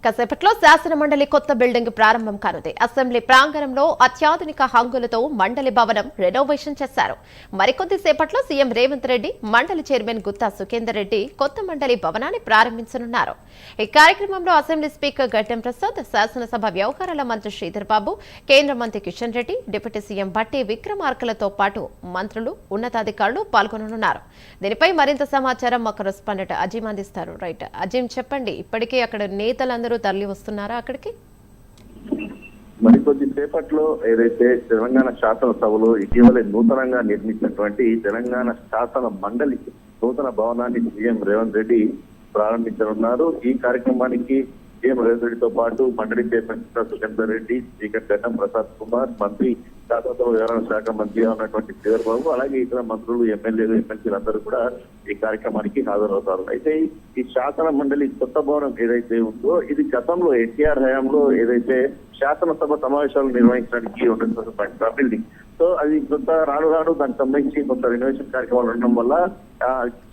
కాసేపట్లో శాసన మండలి కొత్త బిల్డింగ్ ప్రారంభం కానుంది. అసెంబ్లీ ప్రాంగణంలో అత్యాధునిక హంగులతో మండలి భవనం రెనోవేషన్ చేశారు. మరికొద్ది సేపట్లో సీఎం రేవంత్ రెడ్డి, మండలి చైర్మన్ గుత్తా సుఖేందర్ రెడ్డి కొత్త మండలి భవనాన్ని ప్రారంభించనున్నారు. ఈ కార్యక్రమంలో అసెంబ్లీ స్పీకర్ గడ్డం ప్రసాద్, శాసనసభ వ్యవహారాల మంత్రి శ్రీధర్ బాబు, కేంద్ర మంత్రి కిషన్ రెడ్డి, డిప్యూటీ సీఎం భట్టి విక్రమార్కలతో పాటు మంత్రులు, ఉన్నతాధికారులు పాల్గొననున్నారు. దీనిపై మరింత సమాచారం మా కరెస్పాండెంట్ అజీం అందిస్తారు. రైట్ అజీం, చెప్పండి, ఇప్పటికే అక్కడ నేతలందరూ తరలి వస్తున్నారా అక్కడికి? మరికొద్ది సేపట్లో ఏదైతే తెలంగాణ శాసనసభలో ఇటీవలే నూతనంగా నిర్మించినటువంటి తెలంగాణ శాసన మండలి నూతన భవనాన్ని సీఎం రేవంత్ రెడ్డి ప్రారంభించనున్నారు. ఈ కార్యక్రమానికి సీఎం రేవంత్ రెడ్డితో పాటు మండలి చైర్మన్ సుఖేందర్ రెడ్డి, స్పీకర్ గడ్డం ప్రసాద్ కుమార్, మంత్రి శాసనసభ వ్యవహారాల శాఖ మంత్రిగా ఉన్నటువంటి శ్రీధర్ బాబు, అలాగే ఇతర మంత్రులు, ఎమ్మెల్యేలు, ఎమ్మెల్సీలు అందరూ కూడా ఈ కార్యక్రమానికి హాజరవుతారు. అయితే ఈ శాసన మండలి కొత్త భవనం ఏదైతే ఉందో ఇది గతంలో ఎన్టీఆర్ హయాంలో ఏదైతే శాసనసభ సమావేశాలు నిర్వహించడానికి ఉన్నటువంటి బిల్డింగ్. సో అది కొంత రాను రాను దానికి సంబంధించి కొంత రెనోవేషన్ కార్యక్రమాలు ఉండడం వల్ల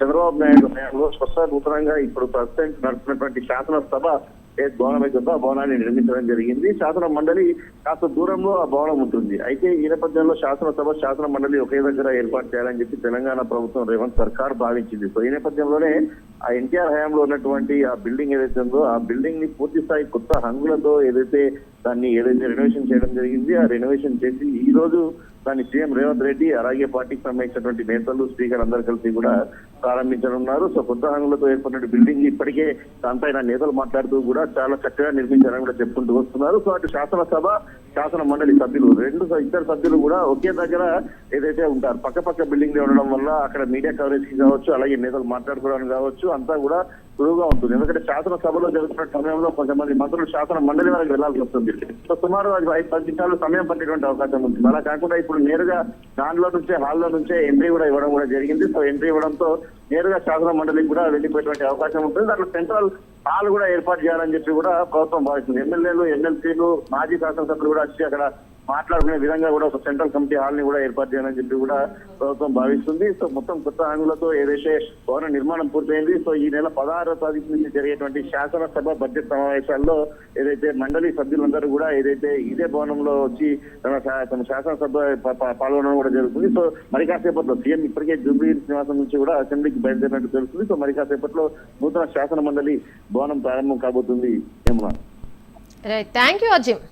చంద్రబాబు నాయుడు హయాంలో నూతనంగా ఇప్పుడు ప్రస్తుతం నడుస్తున్నటువంటి శాసనసభ భవనం అయితే ఆ భవనాన్ని నిర్మించడం జరిగింది. శాసన మండలి కాస్త దూరంలో ఆ భవనం ఉంటుంది. అయితే ఈ నేపథ్యంలో శాసనసభ, శాసన మండలి ఒకే దగ్గర ఏర్పాటు చేయాలని చెప్పి తెలంగాణ ప్రభుత్వం రేవంత్ సర్కార్ భావించింది. సో ఈ నేపథ్యంలోనే ఆ ఎన్టీఆర్ హయాంలో ఉన్నటువంటి ఆ బిల్డింగ్ ఏదైతే ఉందో ఆ బిల్డింగ్ ని పూర్తి స్థాయి కొత్త హంగులతో దాన్ని రెనోవేషన్ చేయడం జరిగింది. ఆ రెనోవేషన్ చేసి ఈ రోజు దాన్ని సీఎం రేవంత్ రెడ్డి, అలాగే పార్టీకి సంబంధించినటువంటి నేతలు, స్పీకర్ అందరూ కలిసి కూడా ప్రారంభించనున్నారు. సో కొత్త హంగులతో ఏర్పడిన బిల్డింగ్ ఇప్పటికే దానిపైన నేతలు మాట్లాడుతూ కూడా చాలా చక్కగా నిర్మించారని కూడా చెప్పుకుంటూ వస్తున్నారు. సో అటు శాసనసభ, శాసన మండలి సభ్యులు ఇద్దరు సభ్యులు కూడా ఒకే దగ్గర ఏదైతే ఉంటారు, పక్క బిల్డింగ్ లో ఉండడం వల్ల అక్కడ మీడియా కవరేజ్ కి కావచ్చు, అలాగే నేతలు మాట్లాడుకోవడానికి కావచ్చు, అంతా కూడా సులువుగా ఉంటుంది. ఎందుకంటే శాసనసభలో జరుగుతున్న సమయంలో కొంతమంది మంత్రులు శాసన మండలి వరకు వెళ్లాల్సి వస్తుంది. సో సుమారు 5-10 నిమిషాలు సమయం పట్టేటువంటి అవకాశం ఉంటుంది. అలా కాకుండా ఇప్పుడు నేరుగా దానిలో నుంచే, హాల్లో నుంచే ఎంట్రీ కూడా ఇవ్వడం కూడా జరిగింది. సో ఎంట్రీ ఇవ్వడంతో నేరుగా శాసన మండలికి కూడా వెళ్లిపోయేటువంటి అవకాశం ఉంటుంది. దాంట్లో సెంట్రల్ హాల్ కూడా ఏర్పాటు చేయాలని చెప్పి కూడా ప్రభుత్వం భావిస్తుంది. ఎమ్మెల్యేలు, ఎమ్మెల్సీలు, మాజీ శాసనసభ్యులు కూడా వచ్చి అక్కడ మాట్లాడుకునే విధంగా కూడా ఒక సెంట్రల్ కమిటీ హాల్ ని కూడా ఏర్పాటు చేయాలని చెప్పి కూడా ప్రభుత్వం భావిస్తుంది. సో మొత్తం కొత్త హామీలతో ఏదైతే భవన నిర్మాణం పూర్తయింది. సో ఈ నెల 16వ తారీఖు నుంచి జరిగేటువంటి శాసనసభ బడ్జెట్ సమావేశాల్లో ఏదైతే మండలి సభ్యులందరూ కూడా ఏదైతే ఇదే భవనంలో వచ్చి తమ శాసనసభ పాల్గొనడం కూడా జరుగుతుంది. సో మరి కాసేపట్లో సీఎం ఇప్పటికే జూబ్లీ నివాసం నుంచి కూడా అసెంబ్లీకి బయలుదేరినట్టు తెలుస్తుంది. సో మరి కాసేపట్లో నూతన శాసన మండలి భవనం ప్రారంభం కాబోతుంది. Right, thank you Azim.